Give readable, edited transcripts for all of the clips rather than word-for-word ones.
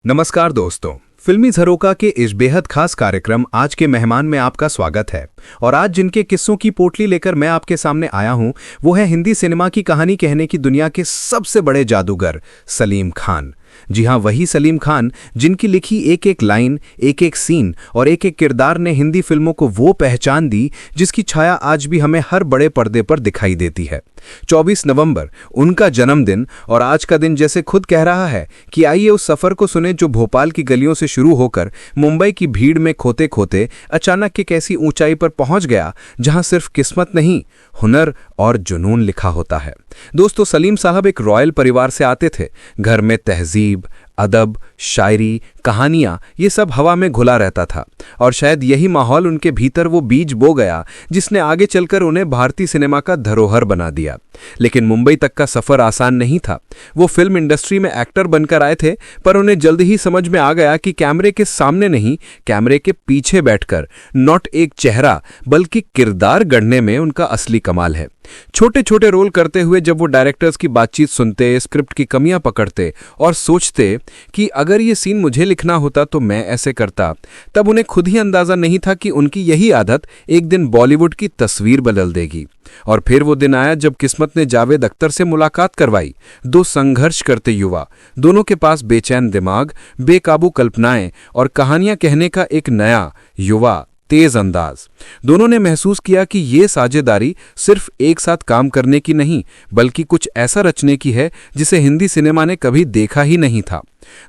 नमस्कार दोस्तों, फिल्मी झरोका के इस बेहद खास कार्यक्रम आज के मेहमान में आपका स्वागत है। और आज जिनके किस्सों की पोटली लेकर मैं आपके सामने आया हूं, वो है हिंदी सिनेमा की कहानी कहने की दुनिया के सबसे बड़े जादूगर सलीम खान। जी हां, वही सलीम खान जिनकी लिखी एक एक लाइन, एक एक सीन और एक एक किरदार ने हिंदी फिल्मों को वो पहचान दी जिसकी छाया आज भी हमें हर बड़े पर्दे पर दिखाई देती है। 24 नवंबर उनका जन्मदिन, और आज का दिन जैसे खुद कह रहा है कि आइए उस सफर को सुने जो भोपाल की गलियों से शुरू होकर मुंबई की भीड़ में खोते खोते अचानक एक ऐसी ऊंचाई पर पहुंच गया जहां सिर्फ किस्मत नहीं, हुनर और जुनून लिखा होता है। दोस्तों, सलीम साहब एक रॉयल परिवार से आते थे। घर में तहजीब, अदब, शायरी, कहानियां, ये सब हवा में घुला रहता था और शायद यही माहौल उनके भीतर वो बीज बो गया जिसने आगे चलकर उन्हें भारतीय सिनेमा का धरोहर बना दिया। लेकिन मुंबई तक का सफर आसान नहीं था। वो फिल्म इंडस्ट्री में एक्टर बनकर आए थे, पर उन्हें जल्द ही समझ में आ गया कि कैमरे के सामने नहीं, कैमरे के पीछे बैठकर नॉट एक चेहरा बल्कि किरदार गढ़ने में उनका असली कमाल है। छोटे छोटे रोल करते हुए जब वो डायरेक्टर्स की बातचीत सुनते, स्क्रिप्ट की कमियां पकड़ते और सोचते कि अगर ये सीन मुझे लिखना होता तो मैं ऐसे करता, तब उन्हें खुद ही अंदाजा नहीं था कि उनकी यही आदत एक दिन बॉलीवुड की तस्वीर बदल देगी। और फिर वो दिन आया जब किस्मत ने जावेद अख्तर से मुलाकात करवाई। दो संघर्ष करते युवा, दोनों के पास बेचैन दिमाग, बेकाबू कल्पनाएं और कहानियां कहने का एक नया युवा तेज अंदाज। दोनों ने महसूस किया कि ये साझेदारी सिर्फ एक साथ काम करने की नहीं, बल्कि कुछ ऐसा रचने की है जिसे हिंदी सिनेमा ने कभी देखा ही नहीं था।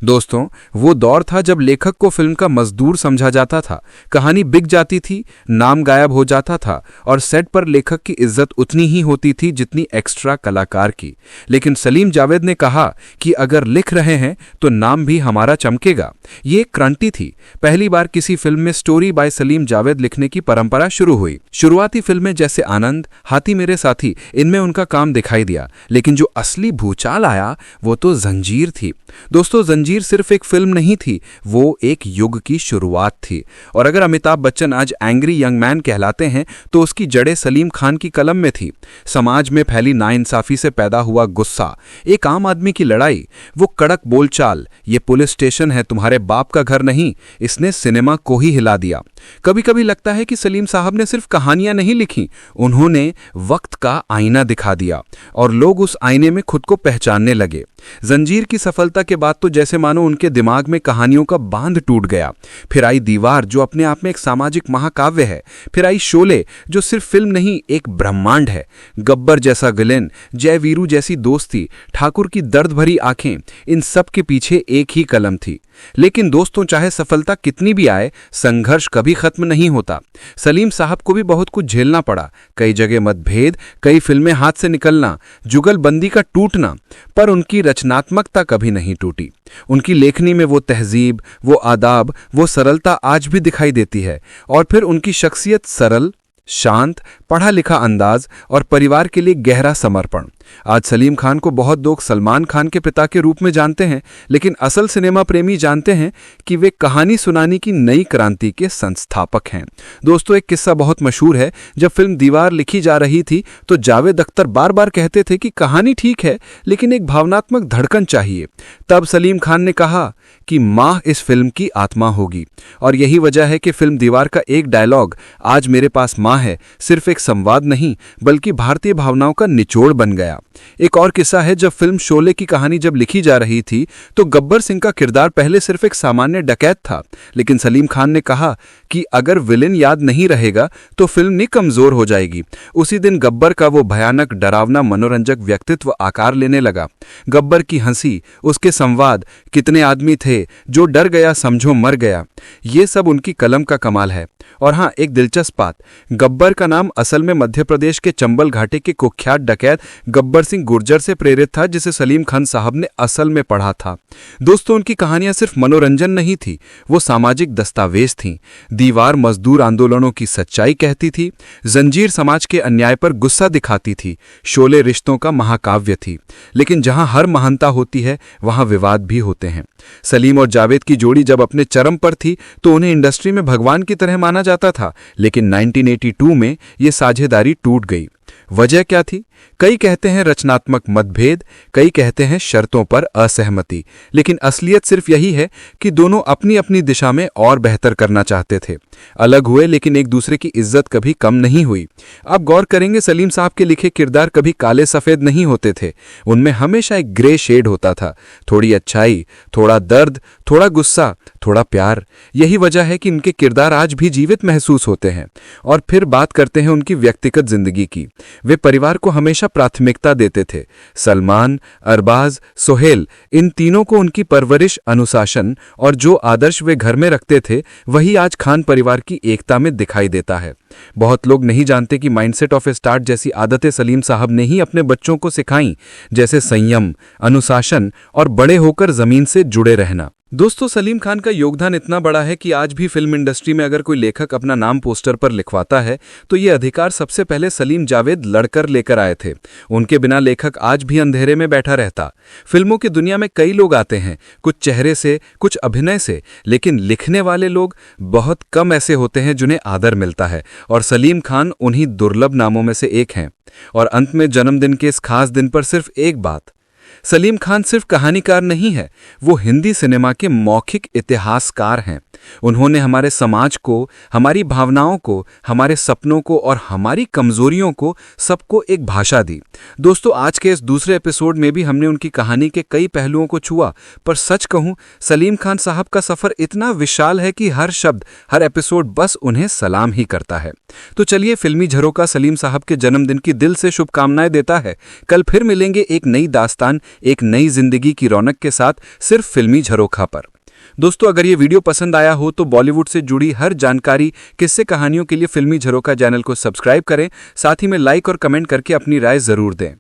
दोस्तों, वो दौर था जब लेखक को फिल्म का मजदूर समझा जाता था, कहानी बिक जाती थी, नाम गायब हो जाता था और सेट पर लेखक की इज्जत उतनी ही होती थी जितनी एक्स्ट्रा कलाकार की। लेकिन सलीम जावेद ने कहा कि अगर लिख रहे हैं तो नाम भी हमारा चमकेगा। ये एक क्रांति थी। पहली बार किसी फिल्म में स्टोरी बाय सलीम जावेद लिखने की परंपरा शुरू हुई। शुरुआती फिल्में जैसे आनंद, हाथी मेरे साथी, इनमें उनका काम दिखाई दिया, लेकिन जो असली भूचाल आया वो तो जंजीर थी। दोस्तों, जंजीर सिर्फ एक फिल्म नहीं थी, वो एक युग की शुरुआत थी। और अगर अमिताभ बच्चन आज एंग्री यंग मैन कहलाते हैं तो उसकी जड़ें सलीम खान की कलम में थी। समाज में फैली नाइंसाफी से पैदा हुआ गुस्सा, एक आम आदमी की लड़ाई, वो कड़क बोलचाल, ये पुलिस स्टेशन है, तुम्हारे बाप का घर नहीं, इसने सिनेमा को ही हिला दिया। कभी कभी लगता है कि सलीम साहब ने सिर्फ कहानियां नहीं लिखी, उन्होंने वक्त का आईना दिखा दिया और लोग उस आईने में खुद को पहचानने लगे। जंजीर की सफलता के बाद तो जैसे मानो उनके दिमाग में कहानियों का बांध टूट गया। फिर आई दीवार, जो अपने आप में एक सामाजिक महाकाव्य है। फिर आई शोले, जो सिर्फ फिल्म नहीं, एक ब्रह्मांड है। गब्बर जैसा विलेन, जय वीरू जैसी दोस्ती, ठाकुर की दर्द भरी आंखें, इन सब के पीछे एक ही कलम थी। लेकिन दोस्तों, चाहे सफलता कितनी भी आए, संघर्ष कभी खत्म नहीं होता। सलीम साहब को भी बहुत कुछ झेलना पड़ा। कई जगह मतभेद, कई फिल्में हाथ से निकलना, जुगलबंदी का टूटना, पर उनकी रचनात्मकता कभी नहीं टूटी। उनकी लेखनी में वो तहजीब, वो आदाब, वो सरलता आज भी दिखाई देती है। और फिर उनकी शख्सियत सरल, शांत, पढ़ा लिखा अंदाज और परिवार के लिए गहरा समर्पण। आज सलीम खान को बहुत लोग सलमान खान के पिता के रूप में जानते हैं, लेकिन असल सिनेमा प्रेमी जानते हैं कि वे कहानी सुनाने की नई क्रांति के संस्थापक हैं। दोस्तों, एक किस्सा बहुत मशहूर है। जब फिल्म दीवार लिखी जा रही थी तो जावेद अख्तर बार बार कहते थे कि कहानी ठीक है, लेकिन एक भावनात्मक धड़कन चाहिए। तब सलीम खान ने कहा कि माँ इस फिल्म की आत्मा होगी। और यही वजह है कि फिल्म दीवार का एक डायलॉग, आज मेरे पास माँ है, सिर्फ एक संवाद नहीं बल्कि भारतीय भावनाओं का निचोड़ बन गया। एक और किस्सा है, जब फिल्म शोले की कहानी जब लिखी जा रही थी तो गब्बर सिंह का किरदार पहले सिर्फ एक सामान्य डकैत था, लेकिन सलीम खान ने कहा कि अगर विलेन याद नहीं रहेगा तो फिल्म नहीं कमजोर हो जाएगी। उसी दिन गब्बर का वो भयानक, डरावना, मनोरंजक व्यक्तित्व आकार लेने लगा। गब्बर की हंसी, उसके संवाद, कितने आदमी थे जो डर गया समझो मर गया, ये सब उनकी कलम का कमाल है। और हाँ, एक दिलचस्प बात, गब्बर का नाम असल में मध्य प्रदेश के चंबल घाटी के कुख्यात डकैत गब्बर सिंह गुर्जर से प्रेरित था, जिसे सलीम खान साहब ने असल में पढ़ा था। दोस्तों, उनकी कहानियां सिर्फ मनोरंजन नहीं थी, वो सामाजिक दस्तावेज थीं। दीवार मजदूर आंदोलनों की सच्चाई कहती थी, जंजीर समाज के अन्याय पर गुस्सा दिखाती थी, शोले रिश्तों का महाकाव्य थी। लेकिन जहां हर महानता होती है वहां विवाद भी होते हैं। सलीम और जावेद की जोड़ी जब अपने चरम पर थी तो उन्हें इंडस्ट्री में भगवान की तरह माना जाता था, लेकिन 1982 में ये साझेदारी टूट गई। वजह क्या थी? कई कहते हैं रचनात्मक मतभेद, कई कहते हैं शर्तों पर असहमति, लेकिन असलियत सिर्फ यही है कि दोनों अपनी अपनी दिशा में और बेहतर करना चाहते थे। अलग हुए लेकिन एक दूसरे की इज्जत कभी कम नहीं हुई। आप गौर करेंगे सलीम साहब के लिखे किरदार कभी काले सफेद नहीं होते थे, उनमें हमेशा एक ग्रे शेड होता था, थोड़ी अच्छाई, थोड़ा दर्द, थोड़ा गुस्सा, थोड़ा प्यार। यही वजह है कि इनके किरदार आज भी जीवित महसूस होते हैं। और फिर बात करते हैं उनकी व्यक्तिगत जिंदगी की। वे परिवार को हमेशा प्राथमिकता देते थे। सलमान, अरबाज, सोहेल, इन तीनों को उनकी परवरिश, अनुशासन और जो आदर्श वे घर में रखते थे वही आज खान परिवार की एकता में दिखाई देता है। बहुत लोग नहीं जानते कि माइंडसेट ऑफ ए स्टार्ट जैसी आदतें सलीम साहब ने ही अपने बच्चों को सिखाई, जैसे संयम, अनुशासन और बड़े होकर जमीन से जुड़े रहना। दोस्तों, सलीम खान का योगदान इतना बड़ा है कि आज भी फिल्म इंडस्ट्री में अगर कोई लेखक अपना नाम पोस्टर पर लिखवाता है तो ये अधिकार सबसे पहले सलीम जावेद लड़कर लेकर आए थे। उनके बिना लेखक आज भी अंधेरे में बैठा रहता। फिल्मों की दुनिया में कई लोग आते हैं, कुछ चेहरे से, कुछ अभिनय से, लेकिन लिखने वाले लोग बहुत कम ऐसे होते हैं जिन्हें आदर मिलता है, और सलीम खान उन्हीं दुर्लभ नामों में से एक हैं। और अंत में जन्मदिन के इस खास दिन पर सिर्फ एक बात, सलीम खान सिर्फ कहानीकार नहीं है, वो हिंदी सिनेमा के मौखिक इतिहासकार हैं। उन्होंने हमारे समाज को, हमारी भावनाओं को, हमारे सपनों को और हमारी कमजोरियों को सबको एक भाषा दी। दोस्तों, आज के इस दूसरे एपिसोड में भी हमने उनकी कहानी के कई पहलुओं को छुआ, पर सच कहूं, सलीम खान साहब का सफर इतना विशाल है कि हर शब्द, हर एपिसोड बस उन्हें सलाम ही करता है। तो चलिए, फिल्मी झरोका सलीम साहब के जन्मदिन की दिल से शुभकामनाएं देता है। कल फिर मिलेंगे एक नई दास्तान, एक नई जिंदगी की रौनक के साथ, सिर्फ फिल्मी झरोखा पर। दोस्तों, अगर ये वीडियो पसंद आया हो तो बॉलीवुड से जुड़ी हर जानकारी, किस्से, कहानियों के लिए फिल्मी झरोखा चैनल को सब्सक्राइब करें। साथ ही में लाइक और कमेंट करके अपनी राय जरूर दें।